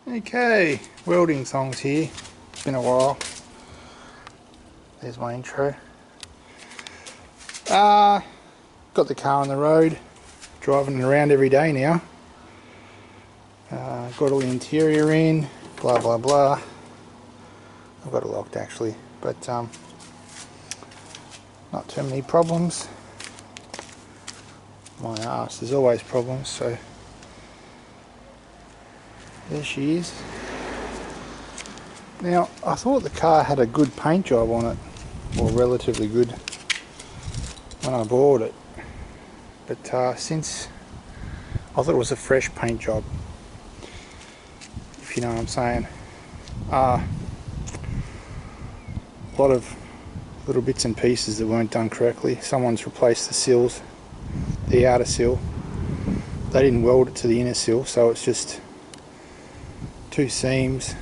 Okay, welding songs here. It's been a while. There's my intro. Got the car on the road, driving it around every day now. Got all the interior in, blah blah blah. I've got it locked actually, but not too many problems. My arse, there's always problems, so there she is. Now, I thought the car had a good paint job on it, or relatively good, when I bought it. But since I thought it was a fresh paint job, if you know what I'm saying. A lot of little bits and pieces that weren't done correctly. Someone's replaced the sills, the outer sill. They didn't weld it to the inner sill, so it's just two seams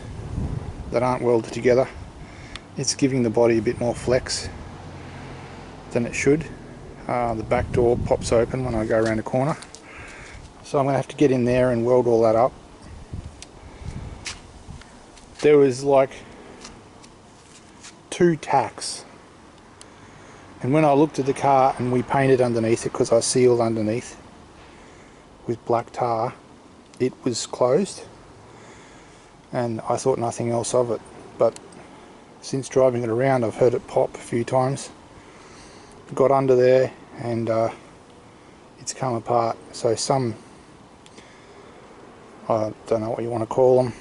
that aren't welded together. It's giving the body a bit more flex than it should. The back door pops open when I go around the corner, so I'm going to have to get in there and weld all that up. There was like 2 tacks, and when I looked at the car and we painted underneath it, because I sealed underneath with black tar, it was closed, and I thought nothing else of it. But since driving it around, I've heard it pop a few times. Got under there and it's come apart. So some, I don't know what you want to call them,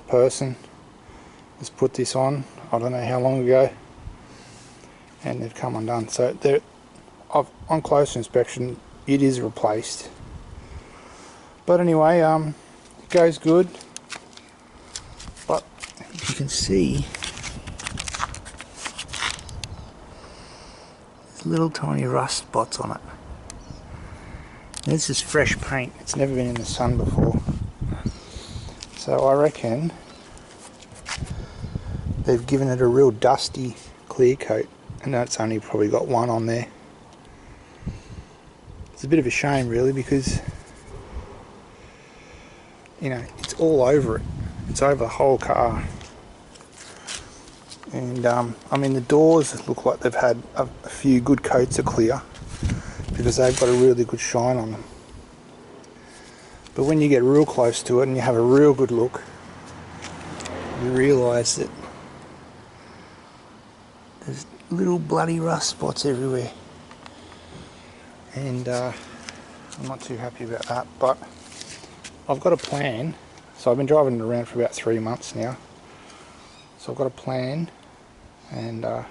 person has put this on, I don't know how long ago, and they've come undone. So on closer inspection it is replaced. But anyway, it goes good. But you can see there's little tiny rust spots on it. This is fresh paint, it's never been in the sun before. So I reckon they've given it a real dusty clear coat, and that's only probably got one on there. It's a bit of a shame really, because you know, it's all over it. It's over the whole car. And I mean, the doors look like they've had a few good coats of clear, because they've got a really good shine on them. But when you get real close to it and you have a real good look, you realise that there's little bloody rust spots everywhere. And I'm not too happy about that, but I've got a plan. So I've been driving it around for about 3 months now. So I've got a plan, and I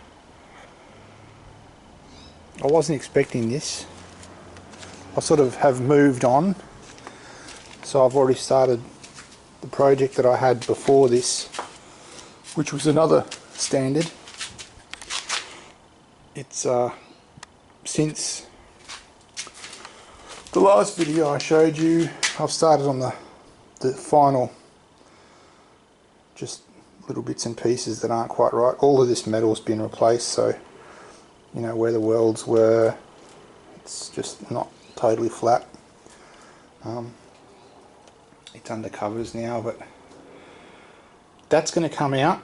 wasn't expecting this. I sort of have moved on. So I've already started the project that I had before this, which was another standard. It's since the last video I showed you, I've started on the final, just little bits and pieces that aren't quite right. All of this metal's been replaced, so you know where the welds were, it's just not totally flat. It's under covers now, but that's going to come out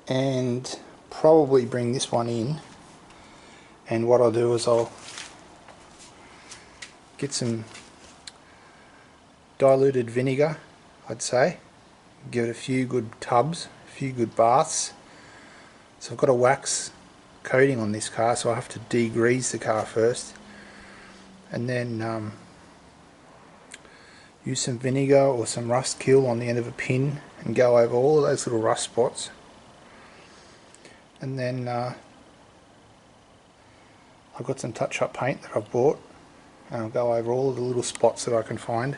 and probably bring this one in. And what I'll do is I'll get some diluted vinegar, I'd say, give it a few good tubs, a few good baths. So I've got a wax coating on this car, so I have to degrease the car first, and then use some vinegar or some rust kill on the end of a pin and go over all of those little rust spots. And then I've got some touch-up paint that I've bought, and I'll go over all of the little spots that I can find,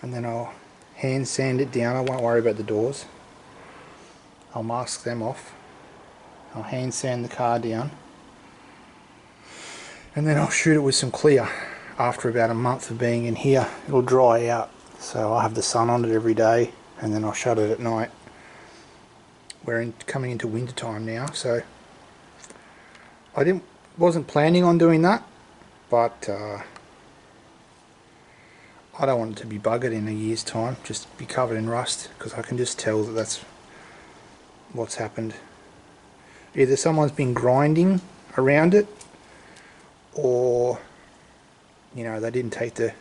and then I'll hand sand it down. I won't worry about the doors. I'll mask them off. I'll hand sand the car down, and then I'll shoot it with some clear. After about a month of being in here, it'll dry out, so I'll have the sun on it every day, and then I'll shut it at night. We're coming into winter time now, so I wasn't planning on doing that, but I don't want it to be buggered in a year's time, just be covered in rust, because I can just tell that that's what's happened. Either someone's been grinding around it, or you know, they didn't take the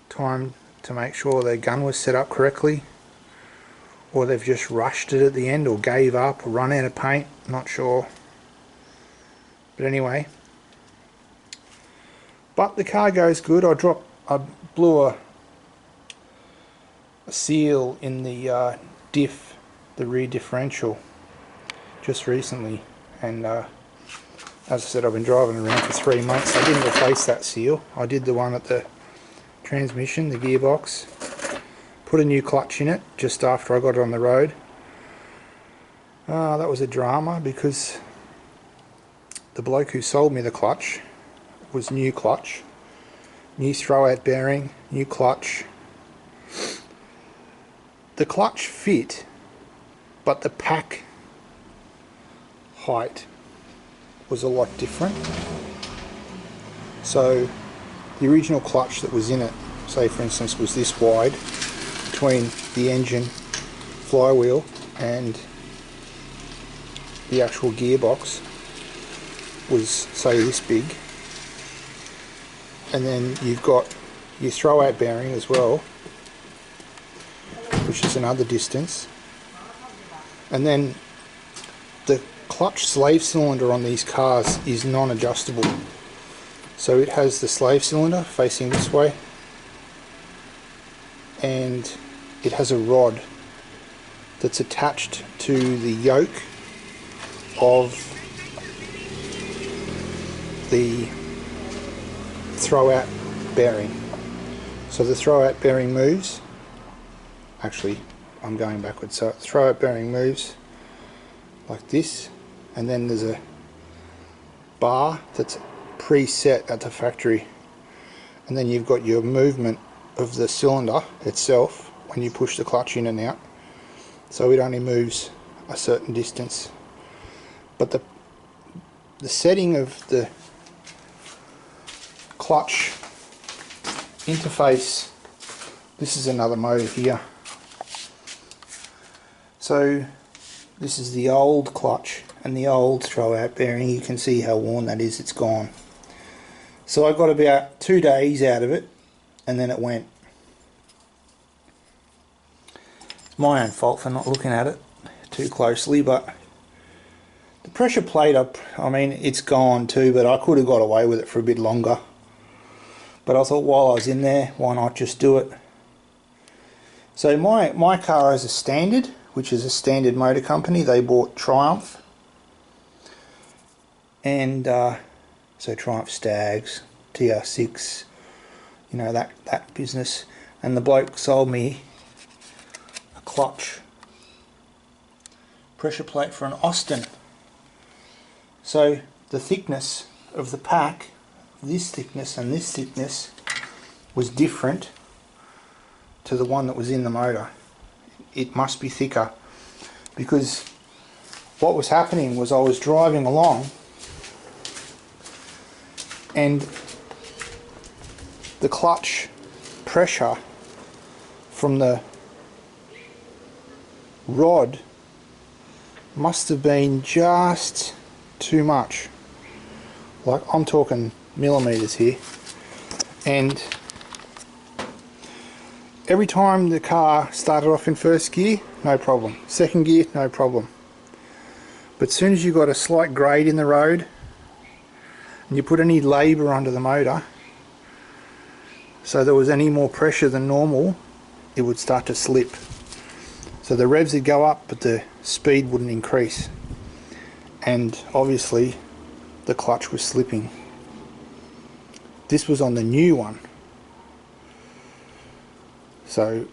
time to make sure their gun was set up correctly, or they've just rushed it at the end, or gave up, or run out of paint, not sure. But anyway, but the car goes good. I blew a seal in the diff, the rear differential, just recently, and as I said, I've been driving around for 3 months. I didn't replace that seal. I did the one at the transmission, the gearbox, put a new clutch in it just after I got it on the road. That was a drama, because the bloke who sold me the clutch was new clutch, new throwout bearing, new clutch. The clutch fit, but the pack height was a lot different. So the original clutch that was in it, say for instance, was this wide between the engine flywheel and the actual gearbox, was say this big, and then you've got your throwout bearing as well, which is another distance, and then the clutch slave cylinder on these cars is non-adjustable. So it has the slave cylinder facing this way, and it has a rod that's attached to the yoke of the throwout bearing. So the throwout bearing moves, actually I'm going backwards, so the throwout bearing moves like this, and then there's a bar that's preset at the factory, and then you've got your movement of the cylinder itself when you push the clutch in and out, so it only moves a certain distance. But the setting of the clutch interface, this is another motor here, so this is the old clutch and the old throwout bearing. You can see how worn that is, it's gone. So I got about 2 days out of it, and then it went. It's my own fault for not looking at it too closely, but the pressure plate up, I mean, it's gone too, but I could have got away with it for a bit longer. But I thought, while I was in there, why not just do it? So my car is a Standard, which is a Standard motor company. They bought Triumph, and so Triumph Stags, TR6, you know, that business. And the bloke sold me a clutch pressure plate for an Austin. So the thickness of the pack, this thickness and this thickness, was different to the one that was in the motor. It must be thicker, because what was happening was I was driving along and the clutch pressure from the rod must have been just too much. Like, I'm talking millimeters here, and every time the car started off in first gear, no problem. Second gear, no problem. But as soon as you got a slight grade in the road and you put any labour under the motor, so there was any more pressure than normal, it would start to slip. So the revs would go up, but the speed wouldn't increase. And obviously the clutch was slipping. This was on the new one. So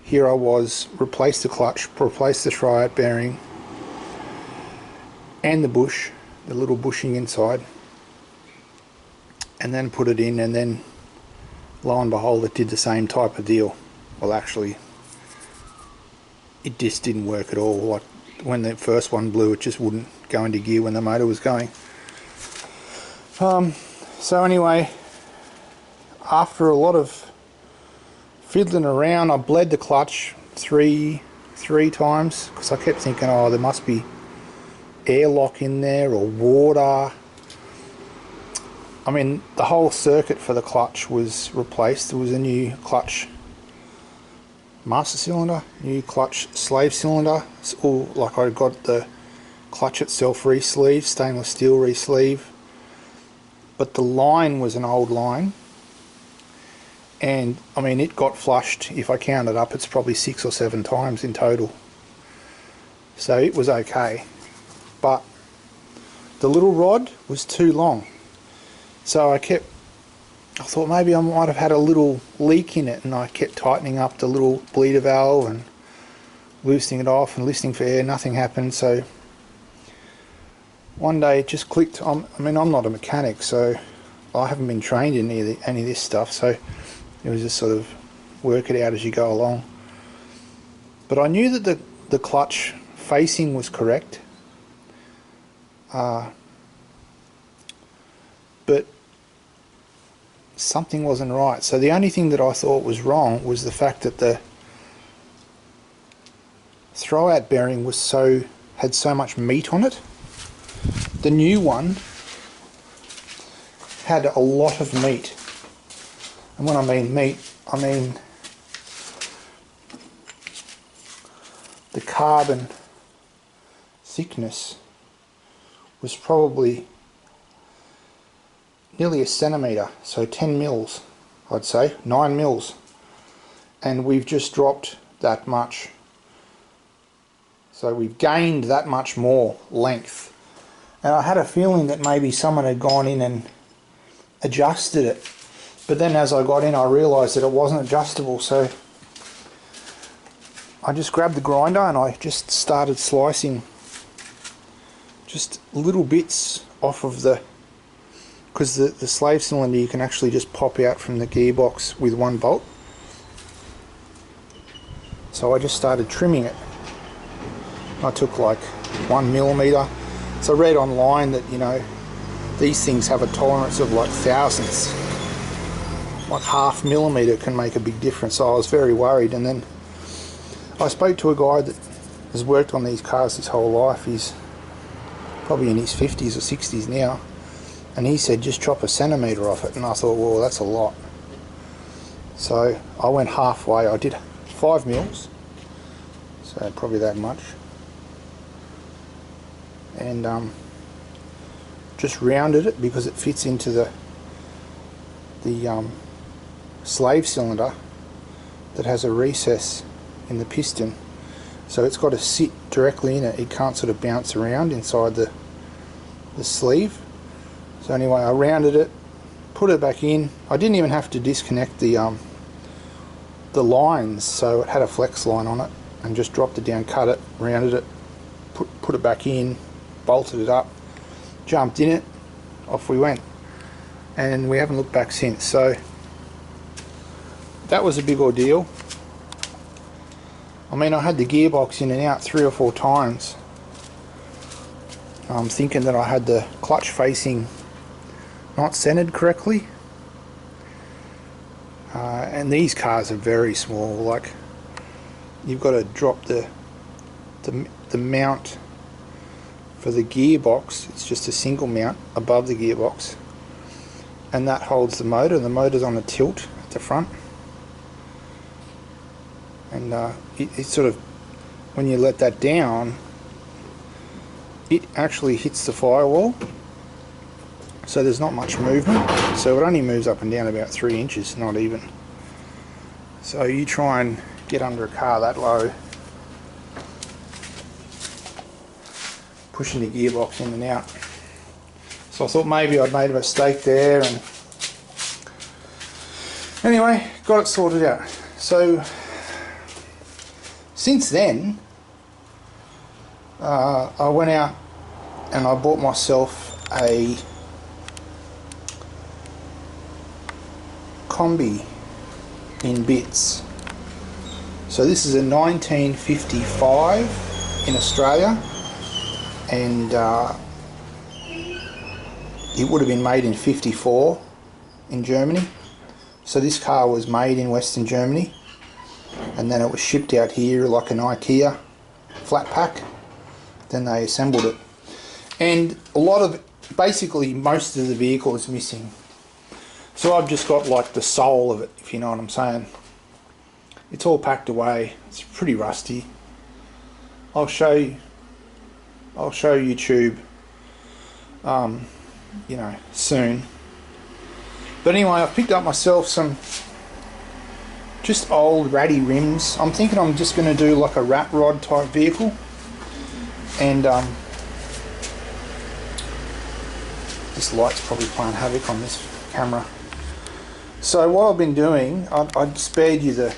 here I was, replaced the clutch, replaced the throwout bearing and the bush, the little bushing inside, and then put it in, and then lo and behold, it did the same type of deal. Well, actually it just didn't work at all. Like, when the first one blew, it just wouldn't go into gear when the motor was going. So anyway, after a lot of fiddling around. I bled the clutch three times because I kept thinking, oh, there must be airlock in there or water. I mean, the whole circuit for the clutch was replaced. There was a new clutch master cylinder, new clutch slave cylinder. It's all like, I got the clutch itself re-sleeved, stainless steel re-sleeve, but the line was an old line, and I mean, it got flushed. If I counted up, it's probably 6 or 7 times in total, so it was okay, but the little rod was too long, so I thought maybe I might have had a little leak in it, and I kept tightening up the little bleeder valve and loosening it off and listening for air. Nothing happened. So one day it just clicked. I mean, I'm not a mechanic, so I haven't been trained in any of this stuff, so it was just sort of work it out as you go along. But I knew that the clutch facing was correct, but something wasn't right. So the only thing that I thought was wrong was the fact that the throwout bearing had so much meat on it. The new one had a lot of meat, and when I mean meat, I mean the carbon thickness was probably nearly a centimetre, so 10 mils, I'd say, 9 mils, and we've just dropped that much. So we've gained that much more length, and I had a feeling that maybe someone had gone in and adjusted it, but then as I got in I realised that it wasn't adjustable, so I just grabbed the grinder and I just started slicing just little bits off of because the slave cylinder you can actually just pop out from the gearbox with one bolt. So I just started trimming it. I took like 1 millimeter. So I read online that, you know, these things have a tolerance of like thousandths. Like ½ millimeter can make a big difference. So I was very worried, and then I spoke to a guy that has worked on these cars his whole life. He's probably in his 50s or 60s now, and he said just chop a centimetre off it, and I thought, well, that's a lot. So I went halfway. I did 5 mils, so probably that much, and just rounded it because it fits into the slave cylinder that has a recess in the piston, so it's got to sit directly in it. It can't sort of bounce around inside the sleeve. So anyway, I rounded it, put it back in. I didn't even have to disconnect the lines, so it had a flex line on it, and just dropped it down, cut it, rounded it, put it back in, bolted it up, jumped in it, off we went, and we haven't looked back since. So that was a big ordeal. I mean, I had the gearbox in and out 3 or 4 times. I'm thinking that I had the clutch facing not centered correctly, and these cars are very small. Like, you've got to drop the mount for the gearbox. It's just a single mount above the gearbox, and that holds the motor, and the motor's on a tilt at the front, and it sort of, when you let that down, it actually hits the firewall, so there's not much movement. So it only moves up and down about 3 inches, not even. So you try and get under a car that low, pushing the gearbox in and out. So I thought maybe I'd made a mistake there, and anyway, got it sorted out. So since then, I went out and I bought myself a combi in bits. So this is a 1955 in Australia, and it would have been made in 54 in Germany. So this car was made in Western Germany, and then it was shipped out here like an IKEA flat pack. Then they assembled it, and a lot of, basically most of the vehicle is missing. So I've just got like the soul of it, if you know what I'm saying. It's all packed away. It's pretty rusty. I'll show YouTube, you know, soon. But anyway, I've picked up myself some just old ratty rims. I'm thinking I'm just going to do like a rat rod type vehicle, and this light's probably playing havoc on this camera. So what I've been doing, I'd spared you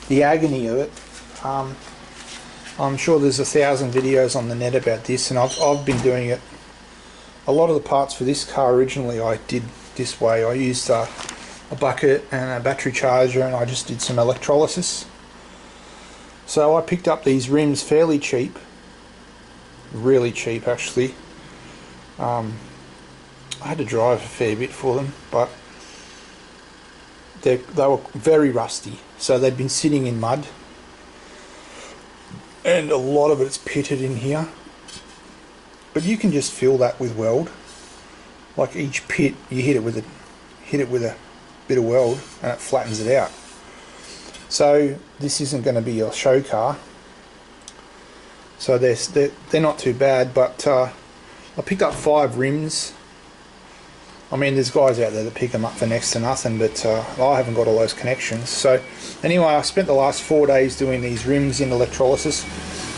the agony of it. I'm sure there's 1,000 videos on the net about this, and I've been doing it. A lot of the parts for this car originally I did this way. I used a bucket and a battery charger, and I just did some electrolysis. So I picked up these rims fairly cheap, really cheap actually. I had to drive a fair bit for them, but they were very rusty. So they'd been sitting in mud, and a lot of it's pitted in here. But you can just feel that with weld. Like each pit, you hit it with a bit of weld, and it flattens it out. So this isn't going to be a show car. So they're not too bad. But I picked up 5 rims. I mean, there's guys out there that pick them up for next to nothing, but I haven't got all those connections. So anyway, I spent the last 4 days doing these rims in electrolysis,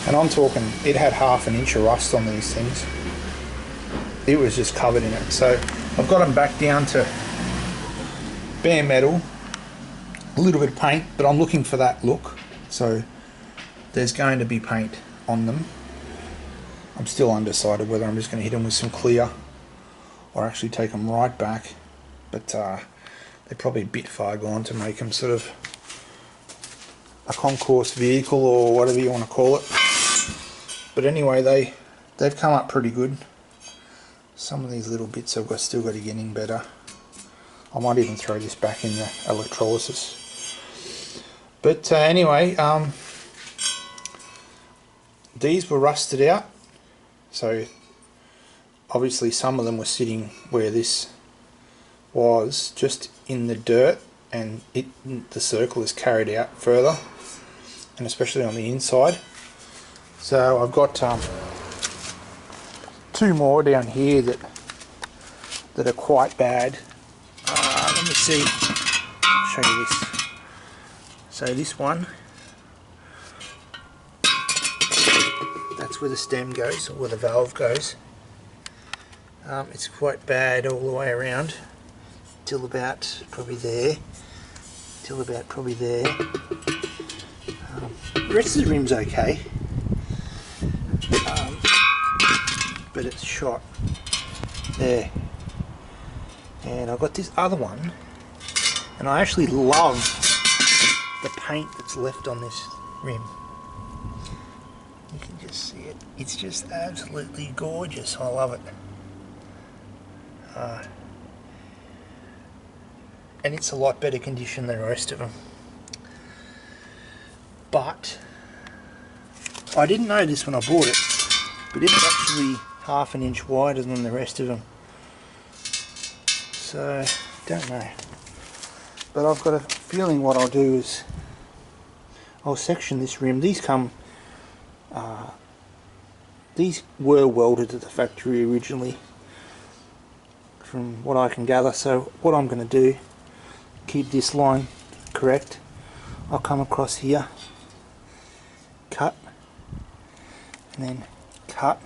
and I'm talking, it had ½ an inch of rust on these things. It was just covered in it. So I've got them back down to bare metal, a little bit of paint, but I'm looking for that look. So there's going to be paint on them. I'm still undecided whether I'm just going to hit them with some clear or actually take them right back, but they're probably a bit far gone to make them sort of a concourse vehicle or whatever you want to call it. But anyway, they've come up pretty good. Some of these little bits I've still got to get in better. I might even throw this back in the electrolysis. But anyway, these were rusted out, so obviously some of them were sitting where this was, just in the dirt, and the circle is carried out further, and especially on the inside. So I've got 2 more down here that are quite bad. Let me see, I'll show you this. So this one, that's where the stem goes, or where the valve goes. It's quite bad all the way around till about probably there, the rest of the rim's okay, but it's shot there. And I've got this other one, and I actually love the paint that's left on this rim. You can just see it. It's just absolutely gorgeous. I love it. And it's a lot better condition than the rest of them. But I didn't know this when I bought it, but it's actually ½ an inch wider than the rest of them. So, don't know. But I've got a feeling what I'll do is I'll section this rim. These were welded to the factory originally, from what I can gather. So what I'm going to do, keep this line correct, I'll come across here, cut, and then cut,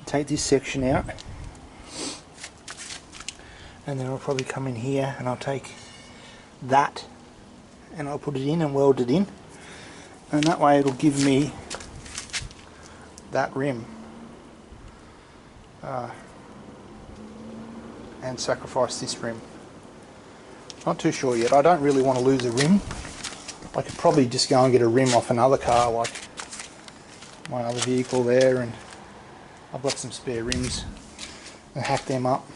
take this section out, and then I'll probably come in here and I'll take that and I'll put it in and weld it in, and that way it'll give me that rim, and sacrifice this rim. Not too sure yet. I don't really want to lose a rim. I could probably just go and get a rim off another car, like my other vehicle there, and I've got some spare rims and hack them up.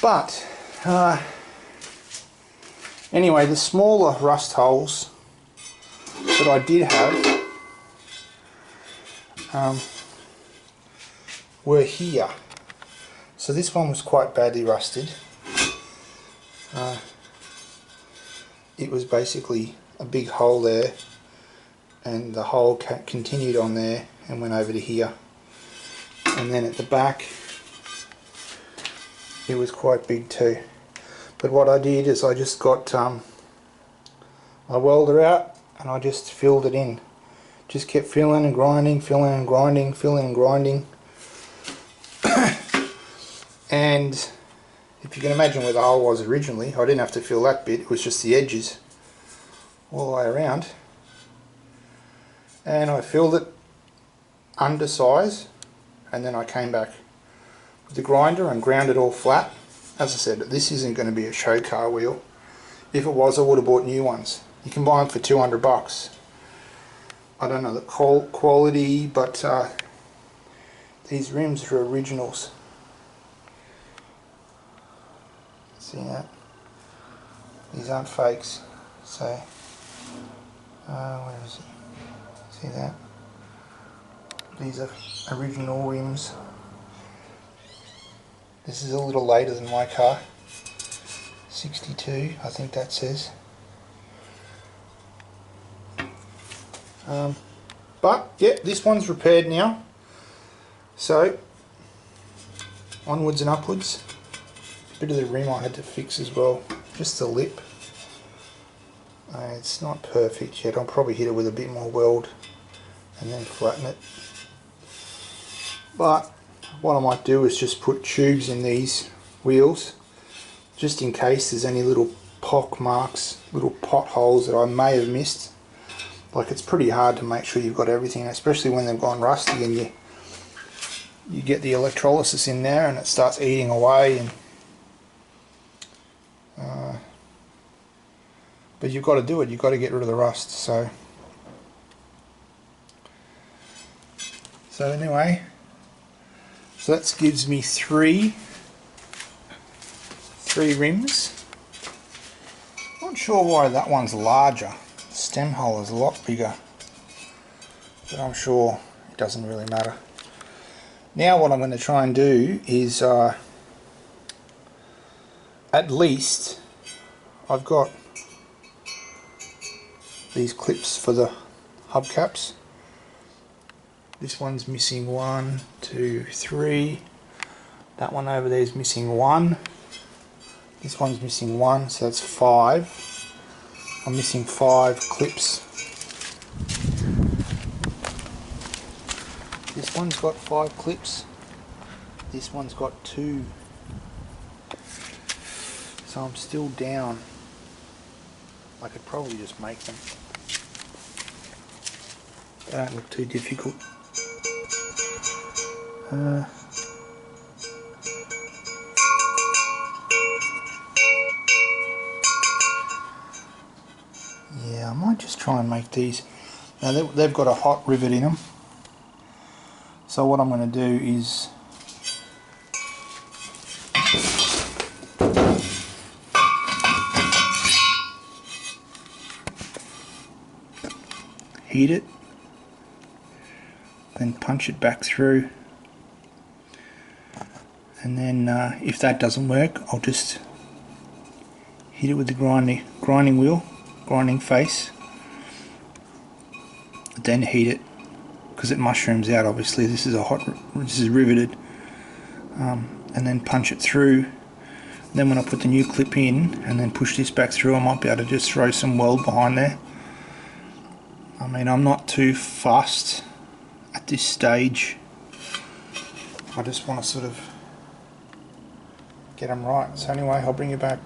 But Anyway, the smaller rust holes that I did have were here. So this one was quite badly rusted. It was basically a big hole there, and the hole continued on there and went over to here. And then at the back it was quite big too. But what I did is I just got my welder out and I just filled it in. Just kept filling and grinding, filling and grinding, filling and grinding. And if you can imagine where the hole was originally, I didn't have to fill that bit, it was just the edges all the way around. And I filled it under size, and then I came back with the grinder and ground it all flat. As I said, this isn't going to be a show car wheel. If it was, I would have bought new ones. You can buy them for $200. I don't know the quality, but these rims are originals. See that? These aren't fakes. So, where is it? See that? These are original rims. This is a little later than my car. 62, I think that says. But yeah, this one's repaired now. So onwards and upwards. A bit of the rim I had to fix as well. Just the lip. It's not perfect yet. I'll probably hit it with a bit more weld and then flatten it. But what I might do is just put tubes in these wheels, just in case there's any little pock marks, little potholes that I may have missed. Like, it's pretty hard to make sure you've got everything, especially when they've gone rusty and you get the electrolysis in there and it starts eating away. And but you've got to do it. You've got to get rid of the rust. So anyway. So that gives me three rims. Not sure why that one's larger. The stem hole is a lot bigger, but I'm sure it doesn't really matter. Now what I'm going to try and do is at least I've got these clips for the hubcaps. This one's missing 1, 2, 3. That one over there is missing 1. This one's missing 1, so that's 5. I'm missing 5 clips. This one's got 5 clips. This one's got 2. So I'm still down. I could probably just make them. They don't look too difficult. Yeah, I might just try and make these. Now they've got a hot rivet in them. So what I'm going to do is heat it, then punch it back through, and then if that doesn't work, I'll just hit it with the grinding wheel, grinding face, then heat it, because it mushrooms out. Obviously this is riveted, and then punch it through. Then when I put the new clip in and then push this back through, I might be able to just throw some weld behind there. I mean, I'm not too fussed at this stage. I just want to sort of get them right. So anyway, I'll bring you back.